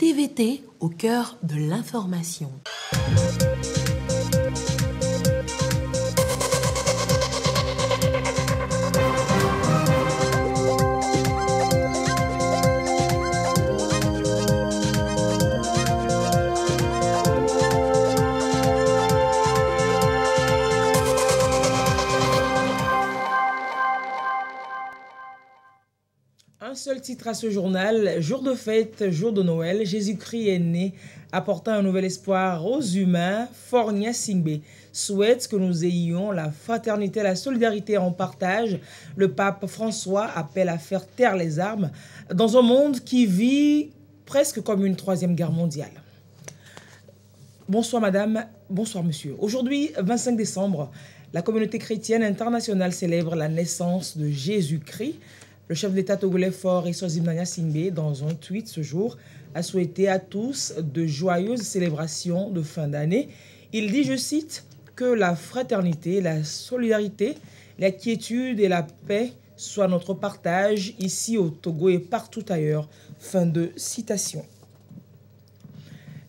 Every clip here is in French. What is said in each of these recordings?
TVT au cœur de l'information. Un seul titre à ce journal, jour de fête, jour de Noël, Jésus-Christ est né, apportant un nouvel espoir aux humains. Faure Gnassingbé souhaite que nous ayons la fraternité, la solidarité en partage. Le pape François appelle à faire taire les armes dans un monde qui vit presque comme une troisième guerre mondiale. Bonsoir madame, bonsoir monsieur. Aujourd'hui, 25 décembre, la communauté chrétienne internationale célèbre la naissance de Jésus-Christ. Le chef d'État togolais Faure Gnassingbé Gnassingbé, dans un tweet ce jour, a souhaité à tous de joyeuses célébrations de fin d'année. Il dit, je cite, que la fraternité, la solidarité, la quiétude et la paix soient notre partage ici au Togo et partout ailleurs. Fin de citation.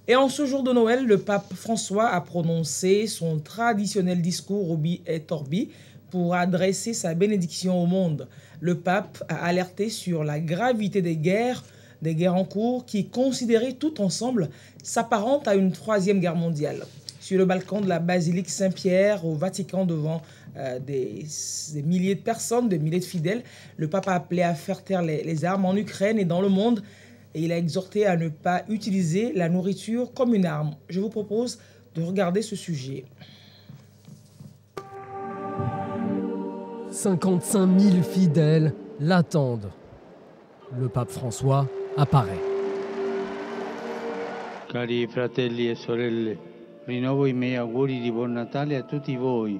Et en ce jour de Noël, le pape François a prononcé son traditionnel discours Urbi et Orbi pour adresser sa bénédiction au monde. Le pape a alerté sur la gravité des guerres en cours qui, considérées toutes ensemble, s'apparentent à une troisième guerre mondiale. Sur le balcon de la basilique Saint-Pierre au Vatican, devant des milliers de personnes, des milliers de fidèles, le pape a appelé à faire taire les armes en Ukraine et dans le monde, et il a exhorté à ne pas utiliser la nourriture comme une arme. Je vous propose de regarder ce sujet. 55 000 fidèles l'attendent. Le pape François apparaît. Cari fratelli e sorelle, rinnovo i miei auguri di buon Natale a tutti voi.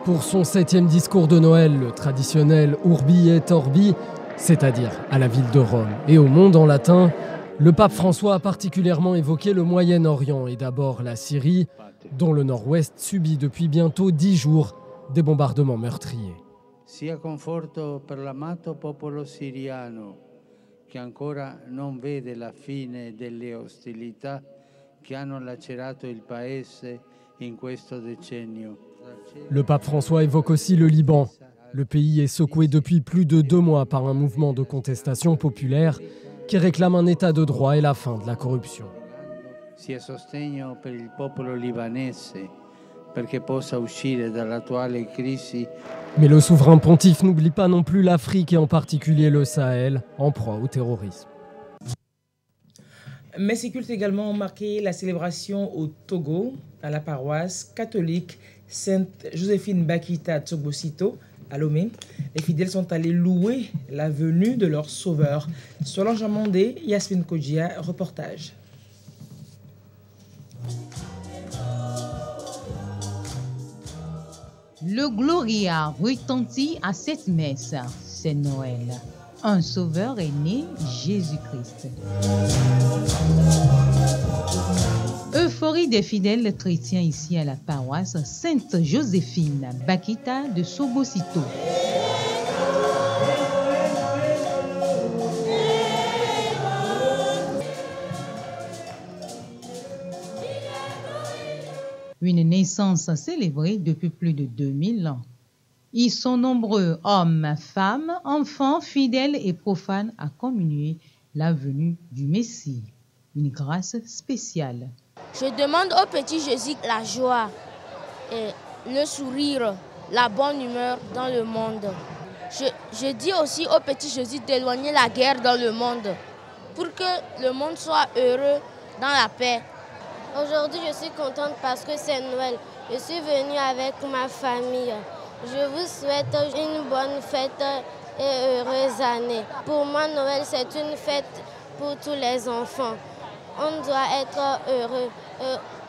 Pour son 7e discours de Noël, le traditionnel Urbi et Orbi, c'est-à-dire à la ville de Rome et au monde en latin, le pape François a particulièrement évoqué le Moyen-Orient et d'abord la Syrie, dont le nord-ouest subit depuis bientôt 10 jours des bombardements meurtriers. Sia conforto per l'amato popolo siriano che ancora non vede la fine delle ostilità che hanno lacerato il paese in questo decennio. Le pape François évoque aussi le Liban. Le pays est secoué depuis plus de 2 mois par un mouvement de contestation populaire qui réclame un état de droit et la fin de la corruption. Sia sostegno per il popolo libanese perché possa uscire dall'attuale crisi. Mais le souverain pontife n'oublie pas non plus l'Afrique et en particulier le Sahel, en proie au terrorisme. Mais ces cultes également ont marqué la célébration au Togo, à la paroisse catholique Sainte Joséphine Bakita Tsogbosito, à Lomé. Les fidèles sont allés louer la venue de leur sauveur. Solange Amandé, Yasmine Kodjia, reportage. Le Gloria retentit à cette messe. C'est Noël. Un sauveur est né, Jésus-Christ. Euphorie des fidèles chrétiens ici à la paroisse Sainte Joséphine Bakita de Sobosito. Une naissance célébrée depuis plus de 2000 ans. Ils sont nombreux, hommes, femmes, enfants, fidèles et profanes, à communier la venue du Messie. Une grâce spéciale. Je demande au petit Jésus la joie, et le sourire, la bonne humeur dans le monde. Je dis aussi au petit Jésus d'éloigner la guerre dans le monde, pour que le monde soit heureux dans la paix. Aujourd'hui, je suis contente parce que c'est Noël. Je suis venue avec ma famille. Je vous souhaite une bonne fête et heureuse année. Pour moi, Noël, c'est une fête pour tous les enfants. On doit être heureux.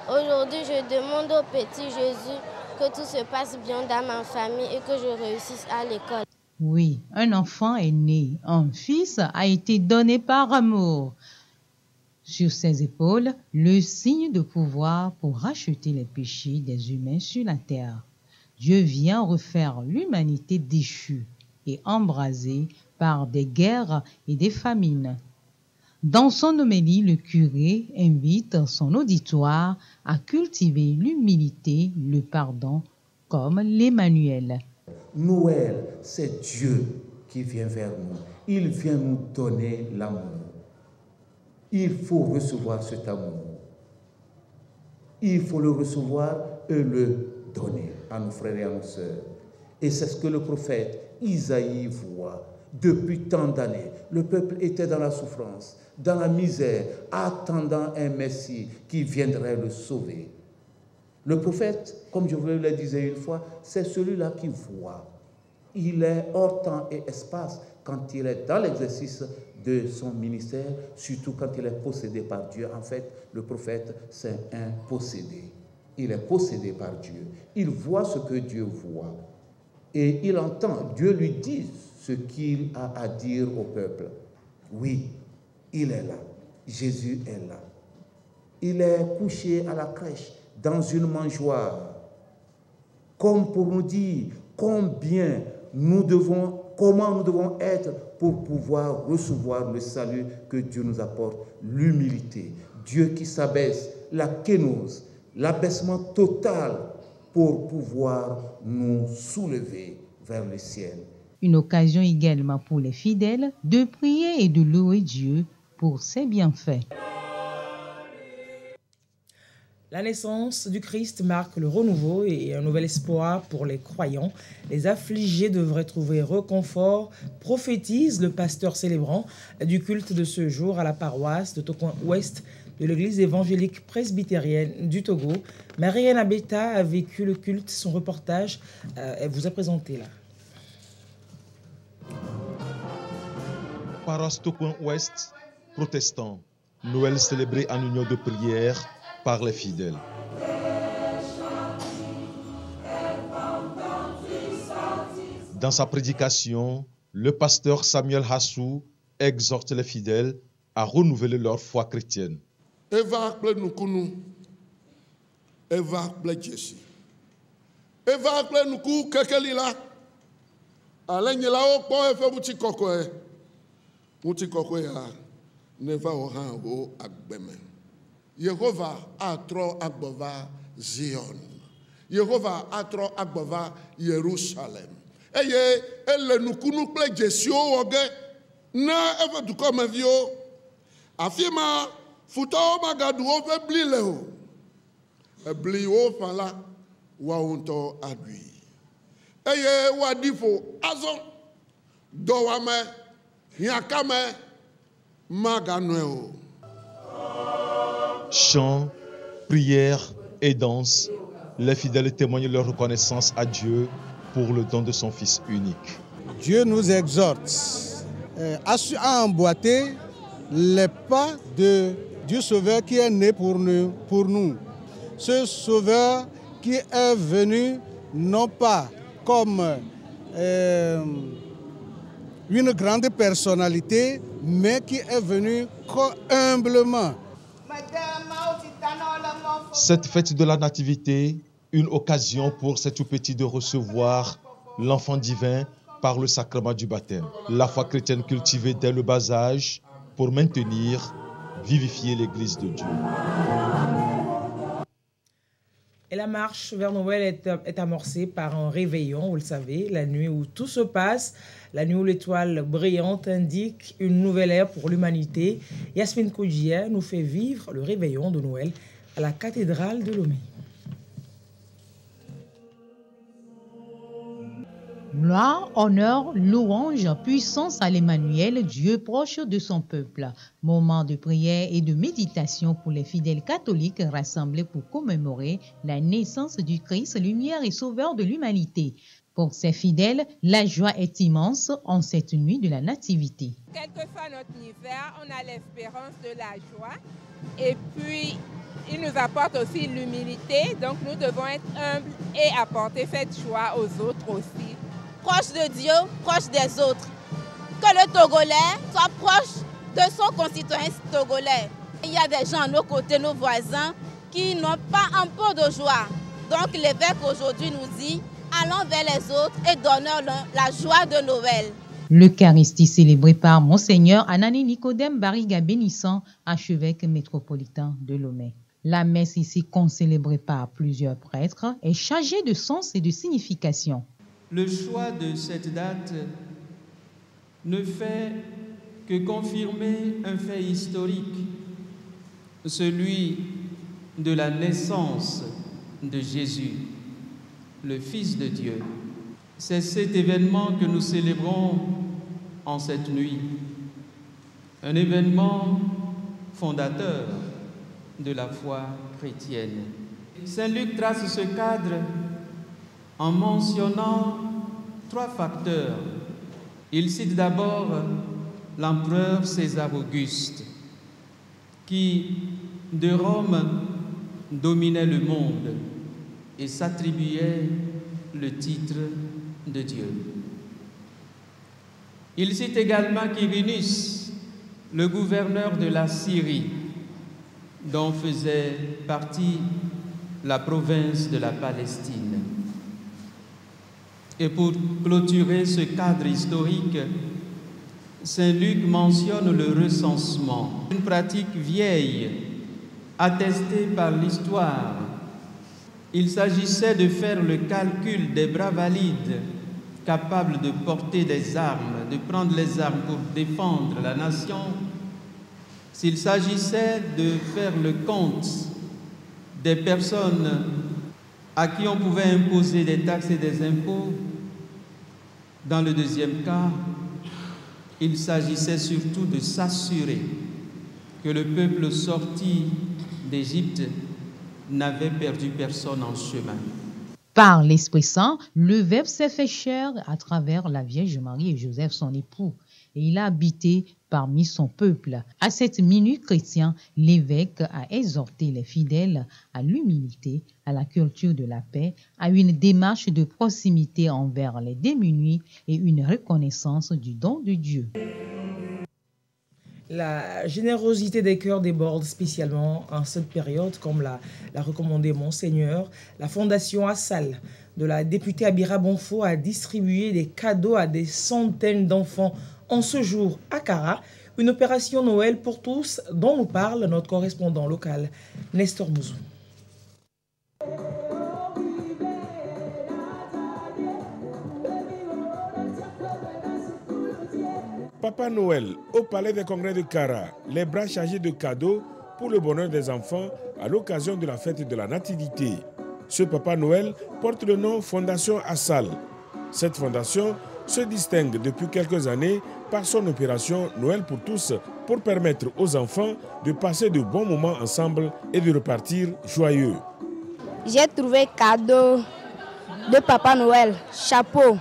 Aujourd'hui, je demande au petit Jésus que tout se passe bien dans ma famille et que je réussisse à l'école. Oui, un enfant est né, un fils a été donné par amour. Sur ses épaules, le signe de pouvoir pour racheter les péchés des humains sur la terre. Dieu vient refaire l'humanité déchue et embrasée par des guerres et des famines. Dans son homélie, le curé invite son auditoire à cultiver l'humilité, le pardon, comme l'Emmanuel. Noël, c'est Dieu qui vient vers nous. Il vient nous donner l'amour. Il faut recevoir cet amour. Il faut le recevoir et le donner à nos frères et à nos sœurs. Et c'est ce que le prophète Isaïe voit depuis tant d'années. Le peuple était dans la souffrance, dans la misère, attendant un Messie qui viendrait le sauver. Le prophète, comme je vous le disais une fois, c'est celui-là qui voit. Il est hors temps et espace quand il est dans l'exercice de son ministère, surtout quand il est possédé par Dieu. En fait, le prophète, c'est un possédé. Il est possédé par Dieu. Il voit ce que Dieu voit. Et il entend, Dieu lui dit ce qu'il a à dire au peuple. Oui, il est là. Jésus est là. Il est couché à la crèche, dans une mangeoire, comme pour nous dire comment nous devons être pour pouvoir recevoir le salut que Dieu nous apporte, l'humilité. Dieu qui s'abaisse, la kénose, l'abaissement total pour pouvoir nous soulever vers le ciel. Une occasion également pour les fidèles de prier et de louer Dieu pour ses bienfaits. La naissance du Christ marque le renouveau et un nouvel espoir pour les croyants. Les affligés devraient trouver réconfort, prophétise le pasteur célébrant du culte de ce jour à la paroisse de Tokoin-Ouest de l'église évangélique presbytérienne du Togo. Marianne Abeta a vécu le culte. Son reportage, elle vous a présenté là. Paroisse Tokoin-Ouest, protestant. Noël célébré en union de prière par les fidèles. Dans sa prédication, le pasteur Samuel Hassou exhorte les fidèles à renouveler leur foi chrétienne. Eva kple nukunu, Eva kple Jésus. Eva kple nuku kekeli la, ale nyilawo kpɔ eƒe ŋutikɔkɔe ya, neva wɔ hã wo agbeme. Yehova atrɔ agbɔva Zion. Yehova atrɔ agbɔva Yerusalem. Eye ele nukunu kple dzesiwo wɔ ge na eƒe dukɔmeviwo. Afi ma futɔwo magaɖu woƒe bli le o. Ebli wo ƒã la, woawo ŋutɔ aɖui. Eye woaɖi ƒo azɔ dɔwame, hiãkame maganɔe o. Chants, prières et danses, les fidèles témoignent leur reconnaissance à Dieu pour le don de son Fils unique. Dieu nous exhorte à emboîter les pas du Sauveur qui est né pour nous. Ce Sauveur qui est venu non pas comme une grande personnalité, mais qui est venu humblement. Cette fête de la Nativité, une occasion pour ces tout-petits de recevoir l'enfant divin par le sacrement du baptême. La foi chrétienne cultivée dès le bas âge pour maintenir, vivifier l'Église de Dieu. Et la marche vers Noël est amorcée par un réveillon, vous le savez, la nuit où tout se passe, la nuit où l'étoile brillante indique une nouvelle ère pour l'humanité. Yasmine Koudjia nous fait vivre le réveillon de Noël à la cathédrale de Lomé. Gloire, honneur, louange, puissance à l'Emmanuel, Dieu proche de son peuple. Moment de prière et de méditation pour les fidèles catholiques rassemblés pour commémorer la naissance du Christ, lumière et sauveur de l'humanité. Pour ces fidèles, la joie est immense en cette nuit de la Nativité. Quel que soit notre hiver, on a l'espérance de la joie. Et puis, il nous apporte aussi l'humilité. Donc, nous devons être humbles et apporter cette joie aux autres aussi. Proche de Dieu, proche des autres. Que le Togolais soit proche de son concitoyen togolais. Il y a des gens à nos côtés, nos voisins, qui n'ont pas un peu de joie. Donc l'évêque aujourd'hui nous dit, allons vers les autres et donnons-leur la joie de Noël. L'Eucharistie célébrée par Monseigneur Anani Nicodème Bariga Bénissant, archevêque métropolitain de Lomé. La messe ici concélébrée par plusieurs prêtres est chargée de sens et de signification. Le choix de cette date ne fait que confirmer un fait historique, celui de la naissance de Jésus, le Fils de Dieu. C'est cet événement que nous célébrons en cette nuit, un événement fondateur de la foi chrétienne. Saint Luc trace ce cadre en mentionnant 3 facteurs. Il cite d'abord l'empereur César Auguste, qui de Rome dominait le monde et s'attribuait le titre de Dieu. Il cite également Quirinus, le gouverneur de la Syrie, dont faisait partie la province de la Palestine. Et pour clôturer ce cadre historique, Saint Luc mentionne le recensement, une pratique vieille, attestée par l'histoire. Il s'agissait de faire le calcul des bras valides, capables de porter des armes, de prendre les armes pour défendre la nation. S'il s'agissait de faire le compte des personnes à qui on pouvait imposer des taxes et des impôts, dans le deuxième cas, il s'agissait surtout de s'assurer que le peuple sorti d'Égypte n'avait perdu personne en chemin. Par l'Esprit Saint, le Verbe s'est fait chair à travers la Vierge Marie et Joseph, son époux, et il a habité parmi son peuple. À cette minute chrétienne, l'évêque a exhorté les fidèles à l'humilité, à la culture de la paix, à une démarche de proximité envers les démunis et une reconnaissance du don de Dieu. La générosité des cœurs déborde spécialement en cette période, comme l'a recommandé Monseigneur. La Fondation Assal de la députée Abira Bonfo a distribué des cadeaux à des centaines d'enfants en ce jour à Kara, une opération Noël pour tous dont nous parle notre correspondant local, Nestor Mouzou. Papa Noël, au Palais des Congrès de Kara, les bras chargés de cadeaux pour le bonheur des enfants à l'occasion de la fête de la Nativité. Ce Papa Noël porte le nom Fondation Assal. Cette fondation se distingue depuis quelques années par son opération Noël pour tous pour permettre aux enfants de passer de bons moments ensemble et de repartir joyeux. J'ai trouvé cadeau de Papa Noël, chapeau,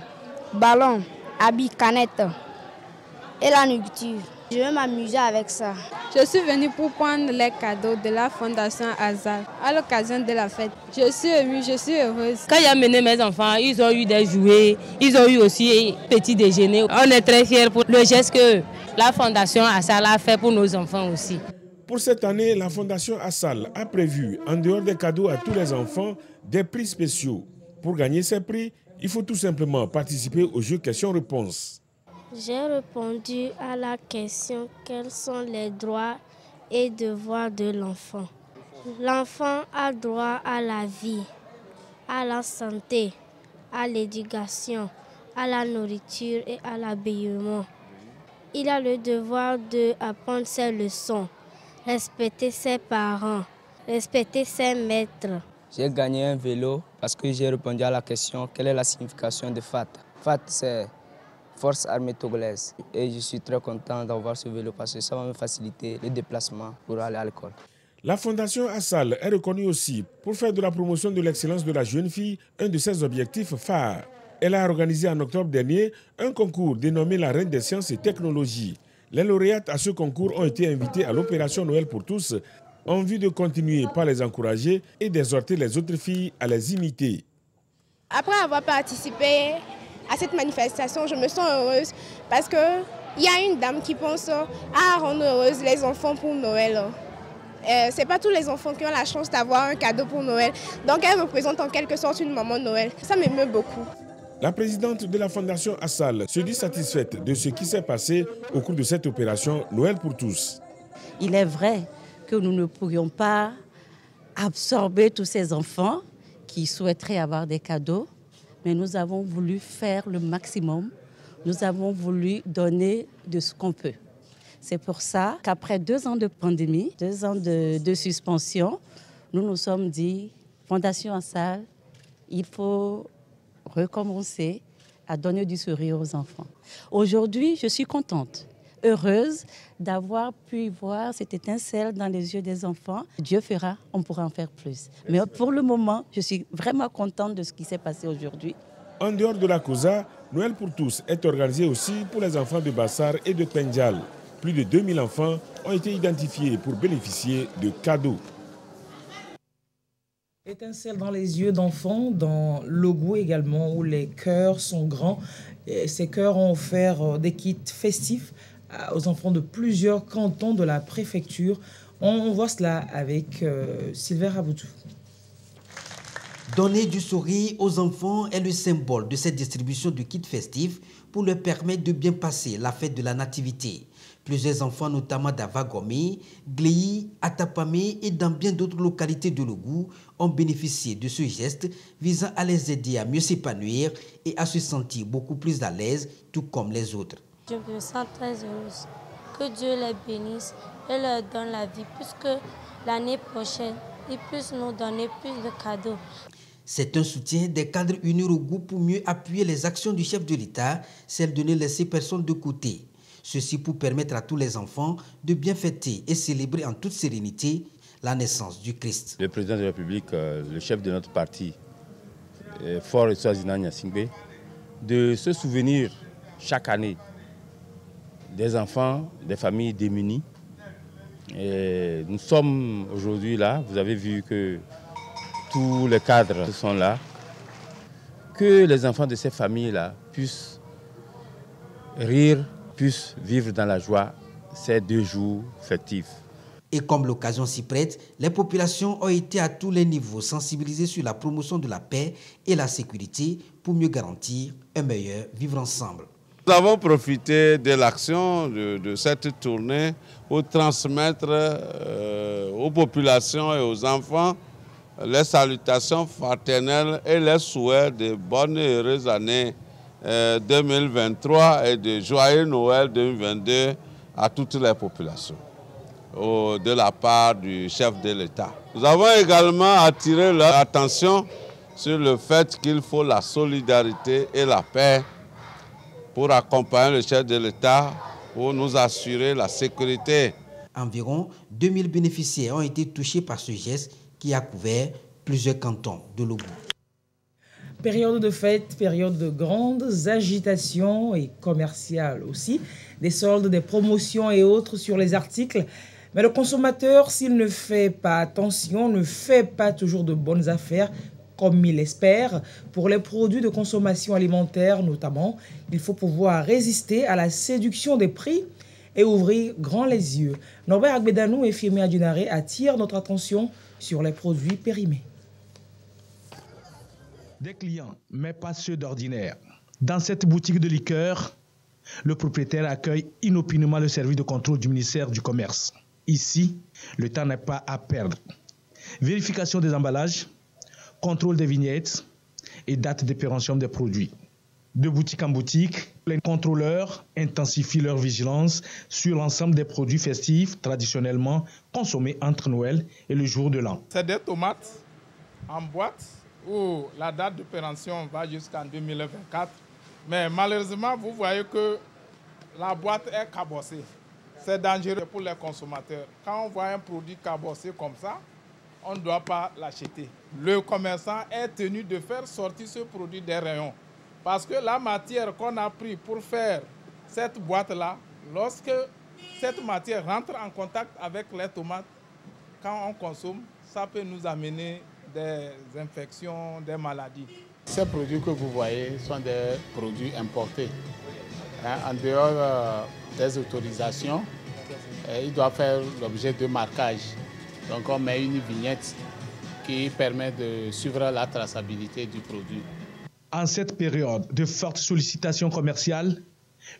ballon, habits, canettes et la nourriture. Je vais m'amuser avec ça. Je suis venue pour prendre les cadeaux de la Fondation Assal à l'occasion de la fête. Je suis émue, je suis heureuse. Quand j'ai amené mes enfants, ils ont eu des jouets, ils ont eu aussi petit déjeuner. On est très fiers pour le geste que la Fondation Assal a fait pour nos enfants aussi. Pour cette année, la Fondation Assal a prévu, en dehors des cadeaux à tous les enfants, des prix spéciaux. Pour gagner ces prix, il faut tout simplement participer au jeu questions-réponses. J'ai répondu à la question « Quels sont les droits et devoirs de l'enfant ?» L'enfant a droit à la vie, à la santé, à l'éducation, à la nourriture et à l'habillement. Il a le devoir d'apprendre ses leçons, respecter ses parents, respecter ses maîtres. J'ai gagné un vélo parce que j'ai répondu à la question « Quelle est la signification de FAT ?» FAT, c'est Force armée togolaise. Et je suis très content d'avoir ce vélo parce que ça va me faciliter les déplacements pour aller à l'école. La Fondation Assal est reconnue aussi pour faire de la promotion de l'excellence de la jeune fille un de ses objectifs phares. Elle a organisé en octobre dernier un concours dénommé la Reine des sciences et technologies. Les lauréates à ce concours ont été invités à l'opération Noël pour tous en vue de continuer par les encourager et d'exhorter les autres filles à les imiter. Après avoir participé à cette manifestation, je me sens heureuse parce qu'il y a une dame qui pense à rendre heureuse les enfants pour Noël. Ce n'est pas tous les enfants qui ont la chance d'avoir un cadeau pour Noël. Donc elle représente en quelque sorte une maman Noël. Ça m'émeut beaucoup. La présidente de la Fondation Assal se dit satisfaite de ce qui s'est passé au cours de cette opération Noël pour tous. Il est vrai que nous ne pourrions pas absorber tous ces enfants qui souhaiteraient avoir des cadeaux, mais nous avons voulu faire le maximum. Nous avons voulu donner de ce qu'on peut. C'est pour ça qu'après 2 ans de pandémie, 2 ans de suspension, nous nous sommes dit, Fondation Assal, il faut recommencer à donner du sourire aux enfants. Aujourd'hui, je suis contente, heureuse d'avoir pu voir cette étincelle dans les yeux des enfants. Dieu fera, on pourra en faire plus. Mais pour le moment, je suis vraiment contente de ce qui s'est passé aujourd'hui. En dehors de la COSA, Noël pour tous est organisé aussi pour les enfants de Bassar et de Pendjal. Plus de 2000 enfants ont été identifiés pour bénéficier de cadeaux. Étincelle dans les yeux d'enfants, dans Logou également, où les cœurs sont grands. Et ces cœurs ont offert des kits festifs aux enfants de plusieurs cantons de la préfecture. On voit cela avec Sylvain Raboutou. Donner du sourire aux enfants est le symbole de cette distribution de kits festifs pour leur permettre de bien passer la fête de la Nativité. Plusieurs enfants, notamment d'Avagomé, Gléi, Atapamé et dans bien d'autres localités de Logou, ont bénéficié de ce geste visant à les aider à mieux s'épanouir et à se sentir beaucoup plus à l'aise, tout comme les autres. Je me sens très heureuse. Que Dieu les bénisse et leur donne la vie, puisque l'année prochaine, ils puissent nous donner plus de cadeaux. C'est un soutien des cadres unis au goût pour mieux appuyer les actions du chef de l'État, celle de ne laisser personne de côté. Ceci pour permettre à tous les enfants de bien fêter et célébrer en toute sérénité la naissance du Christ. Le président de la République, le chef de notre parti, Fort Swaziland Gnassingbé, de se souvenir chaque année des enfants, des familles démunies. Et nous sommes aujourd'hui là, vous avez vu que tous les cadres sont là, que les enfants de ces familles-là puissent rire, puissent vivre dans la joie ces 2 jours festifs. Et comme l'occasion s'y prête, les populations ont été à tous les niveaux sensibilisées sur la promotion de la paix et la sécurité pour mieux garantir un meilleur vivre ensemble. Nous avons profité de l'action de cette tournée pour transmettre aux populations et aux enfants les salutations fraternelles et les souhaits de bonnes et heureuses années 2023 et de joyeux Noël 2022 à toutes les populations de la part du chef de l'État. Nous avons également attiré leur attention sur le fait qu'il faut la solidarité et la paix pour accompagner le chef de l'État, pour nous assurer la sécurité. Environ 2000 bénéficiaires ont été touchés par ce geste qui a couvert plusieurs cantons de Logou. Période de fête, période de grandes agitations et commerciales aussi, des soldes, des promotions et autres sur les articles. Mais le consommateur, s'il ne fait pas attention, ne fait pas toujours de bonnes affaires, comme il espère. Pour les produits de consommation alimentaire notamment, il faut pouvoir résister à la séduction des prix et ouvrir grand les yeux. Norbert Agbedanou et Firmé Adjunare attirent notre attention sur les produits périmés. Des clients, mais pas ceux d'ordinaire. Dans cette boutique de liqueurs, le propriétaire accueille inopinément le service de contrôle du ministère du Commerce. Ici, le temps n'est pas à perdre. Vérification des emballages, contrôle des vignettes et date de péremption des produits. De boutique en boutique, les contrôleurs intensifient leur vigilance sur l'ensemble des produits festifs traditionnellement consommés entre Noël et le jour de l'an. C'est des tomates en boîte où la date de péremption va jusqu'en 2024. Mais malheureusement, vous voyez que la boîte est cabossée. C'est dangereux pour les consommateurs. Quand on voit un produit cabossé comme ça, on ne doit pas l'acheter. Le commerçant est tenu de faire sortir ce produit des rayons. Parce que la matière qu'on a pris pour faire cette boîte-là, lorsque cette matière rentre en contact avec les tomates, quand on consomme, ça peut nous amener des infections, des maladies. Ces produits que vous voyez sont des produits importés. En dehors des autorisations, ils doivent faire l'objet de marquage. Donc on met une vignette qui permet de suivre la traçabilité du produit. En cette période de forte sollicitation commerciale,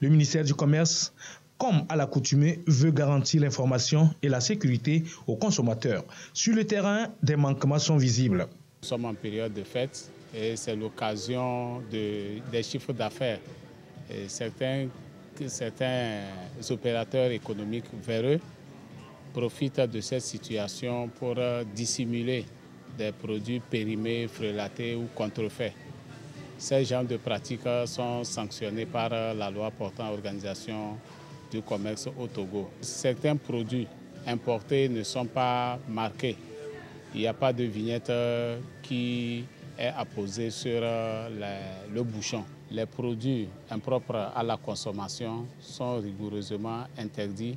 le ministère du Commerce, comme à l'accoutumée, veut garantir l'information et la sécurité aux consommateurs. Sur le terrain, des manquements sont visibles. Nous sommes en période de fête et c'est l'occasion des chiffres d'affaires. Certains opérateurs économiques véreux profitent de cette situation pour dissimuler des produits périmés, frelatés ou contrefaits. Ces genres de pratiques sont sanctionnés par la loi portant organisation du commerce au Togo. Certains produits importés ne sont pas marqués. Il n'y a pas de vignette qui est apposée sur le bouchon. Les produits impropres à la consommation sont rigoureusement interdits.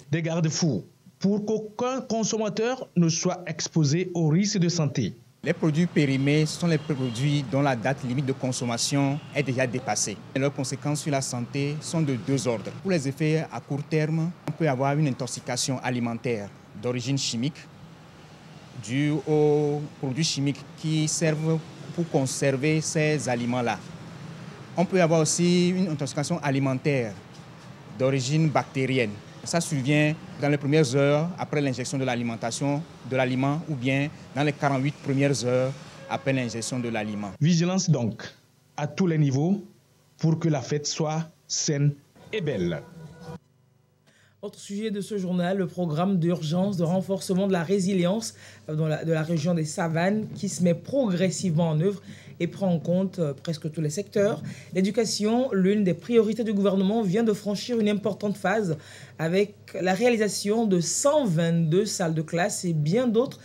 Des garde-fous pour qu'aucun consommateur ne soit exposé aux risques de santé. Les produits périmés sont les produits dont la date limite de consommation est déjà dépassée. Et leurs conséquences sur la santé sont de deux ordres. Pour les effets à court terme, on peut avoir une intoxication alimentaire d'origine chimique due aux produits chimiques qui servent pour conserver ces aliments-là. On peut avoir aussi une intoxication alimentaire d'origine bactérienne. Ça survient dans les premières heures après l'injection de l'alimentation, de l'aliment, ou bien dans les 48 premières heures après l'injection de l'aliment. Vigilance donc à tous les niveaux pour que la fête soit saine et belle. Autre sujet de ce journal, le programme d'urgence de renforcement de la résilience de la région des Savanes qui se met progressivement en œuvre et prend en compte presque tous les secteurs. L'éducation, l'une des priorités du gouvernement, vient de franchir une importante phase avec la réalisation de 122 salles de classe et bien d'autres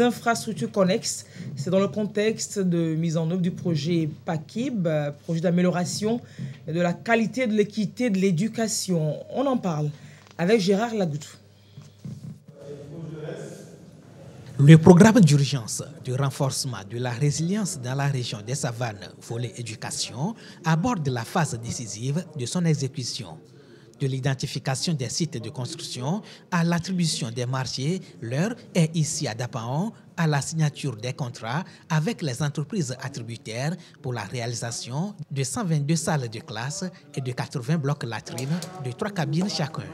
infrastructures connexes. C'est dans le contexte de mise en œuvre du projet PAKIB, projet d'amélioration de la qualité et de l'équité de l'éducation. On en parle avec Gérard Lagoutou. Le programme d'urgence de renforcement de la résilience dans la région des Savanes, volet éducation, aborde la phase décisive de son exécution. De l'identification des sites de construction à l'attribution des marchés, l'heure est ici à Dapaon, à la signature des contrats avec les entreprises attributaires pour la réalisation de 122 salles de classe et de 80 blocs latrines de 3 cabines chacun.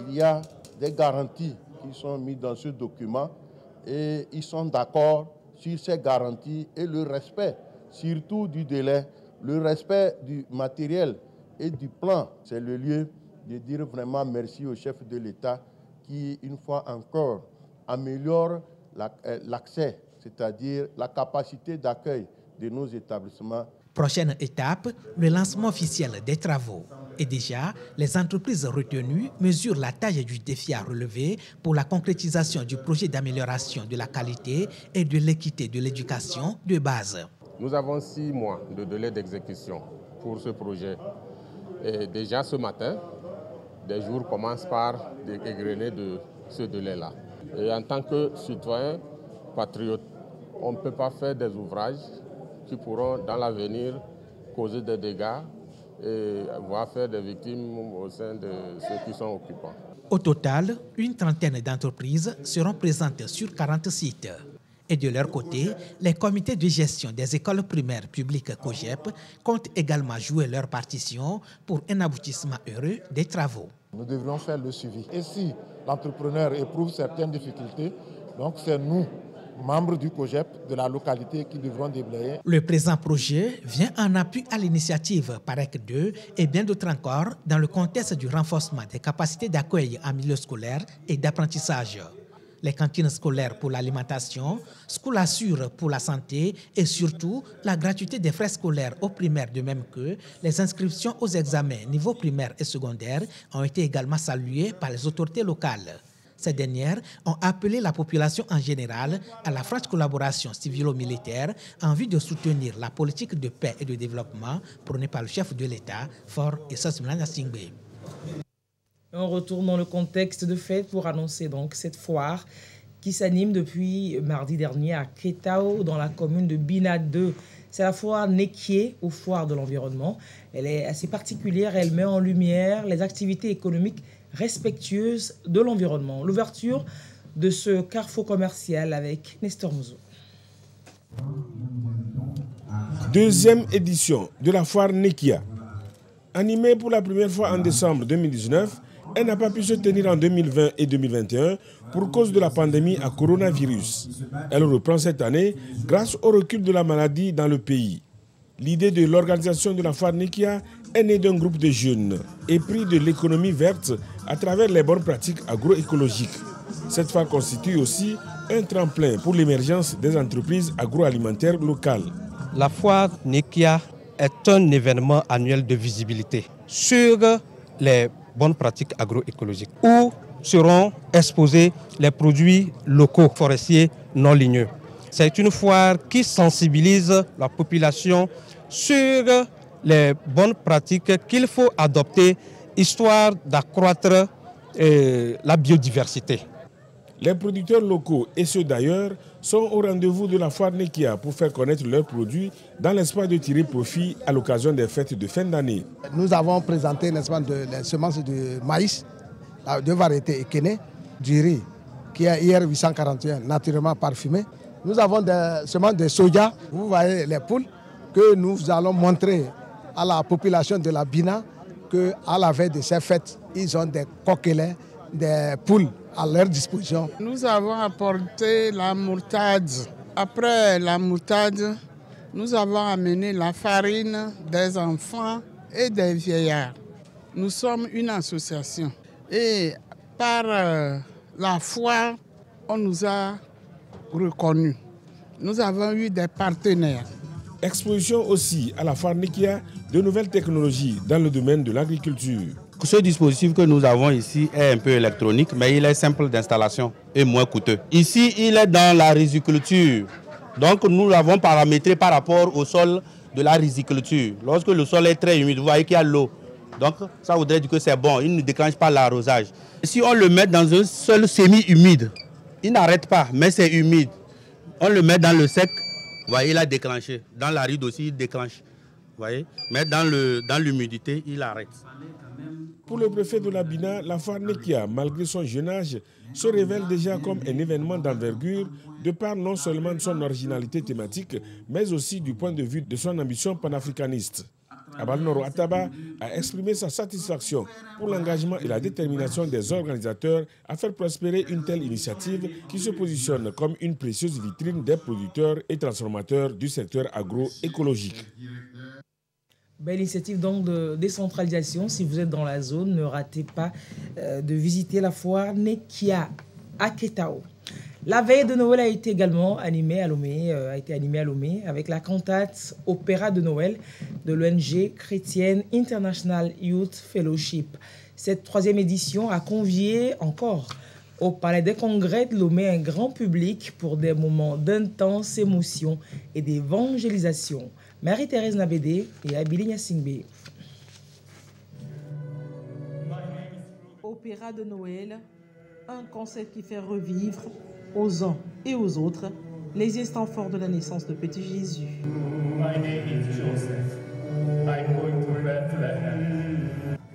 Il y a des garanties qui sont mises dans ce document et ils sont d'accord sur ces garanties et le respect, surtout du délai, le respect du matériel et du plan. C'est le lieu de dire vraiment merci au chef de l'État qui, une fois encore, améliore l'accès, c'est-à-dire la capacité d'accueil de nos établissements. Prochaine étape, le lancement officiel des travaux. Et déjà, les entreprises retenues mesurent la taille du défi à relever pour la concrétisation du projet d'amélioration de la qualité et de l'équité de l'éducation de base. Nous avons 6 mois de délai d'exécution pour ce projet. Et déjà ce matin, des jours commencent par égrener de ce délai-là. Et en tant que citoyen patriote, on ne peut pas faire des ouvrages qui pourront dans l'avenir causer des dégâts et voire faire des victimes au sein de ceux qui sont occupants. Au total, une trentaine d'entreprises seront présentes sur 40 sites. Et de leur côté, les comités de gestion des écoles primaires publiques COGEP comptent également jouer leur partition pour un aboutissement heureux des travaux. Nous devrions faire le suivi. Et si l'entrepreneur éprouve certaines difficultés, donc c'est nous, membres du COGEP de la localité, qui devront déblayer. Le présent projet vient en appui à l'initiative PAREC 2 et bien d'autres encore dans le contexte du renforcement des capacités d'accueil en milieu scolaire et d'apprentissage. Les cantines scolaires pour l'alimentation, School Assure pour la santé et surtout la gratuité des frais scolaires aux primaires, de même que les inscriptions aux examens niveau primaire et secondaire ont été également saluées par les autorités locales. Ces dernières ont appelé la population en général à la franche collaboration civilo-militaire en vue de soutenir la politique de paix et de développement prônée par le chef de l'État, Faure Essos-Mlanya Singbe. On retourne dans le contexte de fête pour annoncer donc cette foire qui s'anime depuis mardi dernier à Ketao dans la commune de Bina 2. C'est la foire Nekié aux foires de l'environnement. Elle est assez particulière, elle met en lumière les activités économiques respectueuses de l'environnement. L'ouverture de ce carrefour commercial avec Nestor Mouzo. Deuxième édition de la foire Nekia. Animée pour la première fois en décembre 2019, elle n'a pas pu se tenir en 2020 et 2021 pour cause de la pandémie à coronavirus. Elle reprend cette année grâce au recul de la maladie dans le pays. L'idée de l'organisation de la foire Nekia est née d'un groupe de jeunes épris de l'économie verte à travers les bonnes pratiques agroécologiques. Cette foire constitue aussi un tremplin pour l'émergence des entreprises agroalimentaires locales. La foire Nekia est un événement annuel de visibilité sur les bonnes pratiques agroécologiques où seront exposés les produits locaux forestiers non ligneux. C'est une foire qui sensibilise la population sur les bonnes pratiques qu'il faut adopter histoire d'accroître la biodiversité. Les producteurs locaux et ceux d'ailleurs sont au rendez-vous de la foire Nekia pour faire connaître leurs produits dans l'espoir de tirer profit à l'occasion des fêtes de fin d'année. Nous avons présenté les semences de maïs, de variété Ekene, du riz, qui est IR 841, naturellement parfumé. Nous avons des semences de soja, vous voyez les poules, que nous allons montrer à la population de la Bina qu'à la veille de ces fêtes, ils ont des coquelins, des poules à leur disposition. Nous avons apporté la moutarde. Après la moutarde, nous avons amené la farine des enfants et des vieillards. Nous sommes une association et par la foire, on nous a reconnus. Nous avons eu des partenaires. Exposition aussi à la foire Nekia de nouvelles technologies dans le domaine de l'agriculture. Ce dispositif que nous avons ici est un peu électronique, mais il est simple d'installation et moins coûteux. Ici, il est dans la riziculture. Donc, nous l'avons paramétré par rapport au sol de la riziculture. Lorsque le sol est très humide, vous voyez qu'il y a l'eau. Donc, ça voudrait dire que c'est bon, il ne déclenche pas l'arrosage. Si on le met dans un sol semi-humide, il n'arrête pas, mais c'est humide. On le met dans le sec, vous voyez, il a déclenché. Dans l'aride aussi, il déclenche. Vous voyez, mais dans l'humidité, il arrête. Pour le préfet de la Bina, la foire Nekia, malgré son jeune âge, se révèle déjà comme un événement d'envergure de par non seulement de son originalité thématique, mais aussi du point de vue de son ambition panafricaniste. Abalnoro Ataba a exprimé sa satisfaction pour l'engagement et la détermination des organisateurs à faire prospérer une telle initiative qui se positionne comme une précieuse vitrine des producteurs et transformateurs du secteur agroécologique. Belle initiative donc de décentralisation. Si vous êtes dans la zone, ne ratez pas de visiter la foire Nekia à Ketao. La veille de Noël a été également animée à Lomé, avec la cantate Opéra de Noël de l'ONG chrétienne International Youth Fellowship. Cette troisième édition a convié encore au Palais des Congrès de Lomé un grand public pour des moments d'intense émotion et d'évangélisation. Marie-Thérèse Nabédé et Abili Nyasingbe. Opéra de Noël, un concept qui fait revivre aux uns et aux autres les instants forts de la naissance de petit Jésus.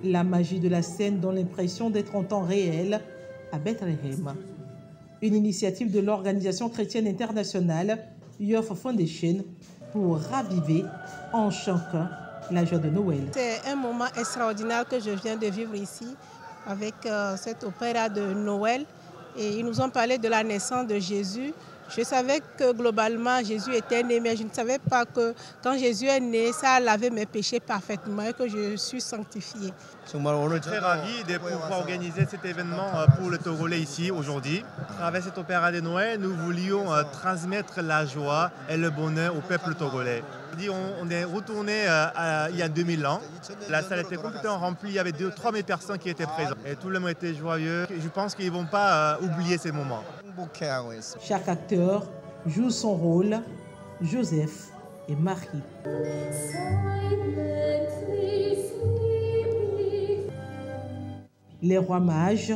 La magie de la scène donne l'impression d'être en temps réel à Bethléem. Une initiative de l'organisation chrétienne internationale Youth Foundation pour raviver en chacun la joie de Noël. C'est un moment extraordinaire que je viens de vivre ici avec cet opéra de Noël. Et ils nous ont parlé de la naissance de Jésus. Je savais que globalement Jésus était né, mais je ne savais pas que quand Jésus est né, ça a lavé mes péchés parfaitement et que je suis sanctifié. On est très ravis de pouvoir organiser cet événement pour le Togolais ici aujourd'hui. Avec cet opéra de Noël, nous voulions transmettre la joie et le bonheur au peuple togolais. On est retourné il y a 2000 ans. La salle était complètement remplie, il y avait 2-3 000 personnes qui étaient présentes. Et tout le monde était joyeux. Je pense qu'ils ne vont pas oublier ces moments. Chaque acteur joue son rôle, Joseph et Marie. Les rois mages,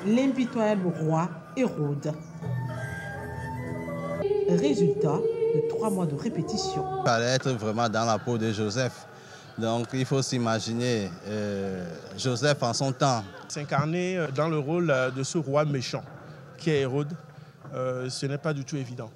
l'impitoyable roi Hérode. Résultat de 3 mois de répétition. Il fallait être vraiment dans la peau de Joseph. Donc il faut s'imaginer Joseph en son temps. S'incarner dans le rôle de ce roi méchant qui est Hérode, ce n'est pas du tout évident.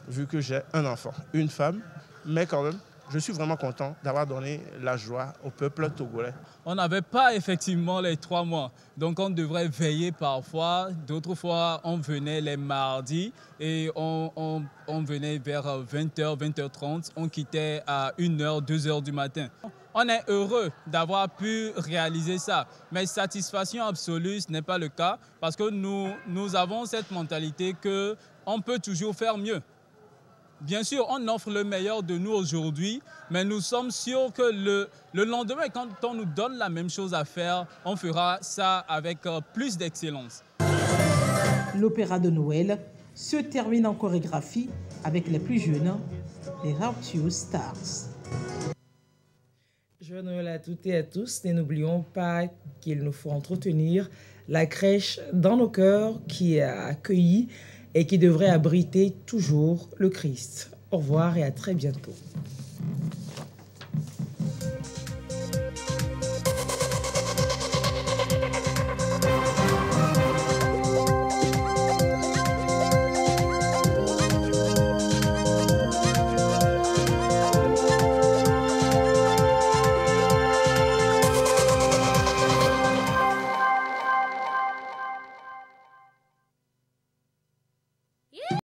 vu que j'ai un enfant, une femme, mais quand même, je suis vraiment content d'avoir donné la joie au peuple togolais. On n'avait pas effectivement les 3 mois, donc on devrait veiller parfois. D'autres fois, on venait les mardis et on venait vers 20h, 20h30. On quittait à 1h, 2h du matin. On est heureux d'avoir pu réaliser ça, mais satisfaction absolue, ce n'est pas le cas parce que nous avons cette mentalité qu'on peut toujours faire mieux. Bien sûr, on offre le meilleur de nous aujourd'hui, mais nous sommes sûrs que le lendemain, quand on nous donne la même chose à faire, on fera ça avec plus d'excellence. L'opéra de Noël se termine en chorégraphie avec les plus jeunes, les Rapture Stars. Joyeux Noël à toutes et à tous. Et n'oublions pas qu'il nous faut entretenir la crèche dans nos cœurs qui a accueilli et qui devrait abriter toujours le Christ. Au revoir et à très bientôt.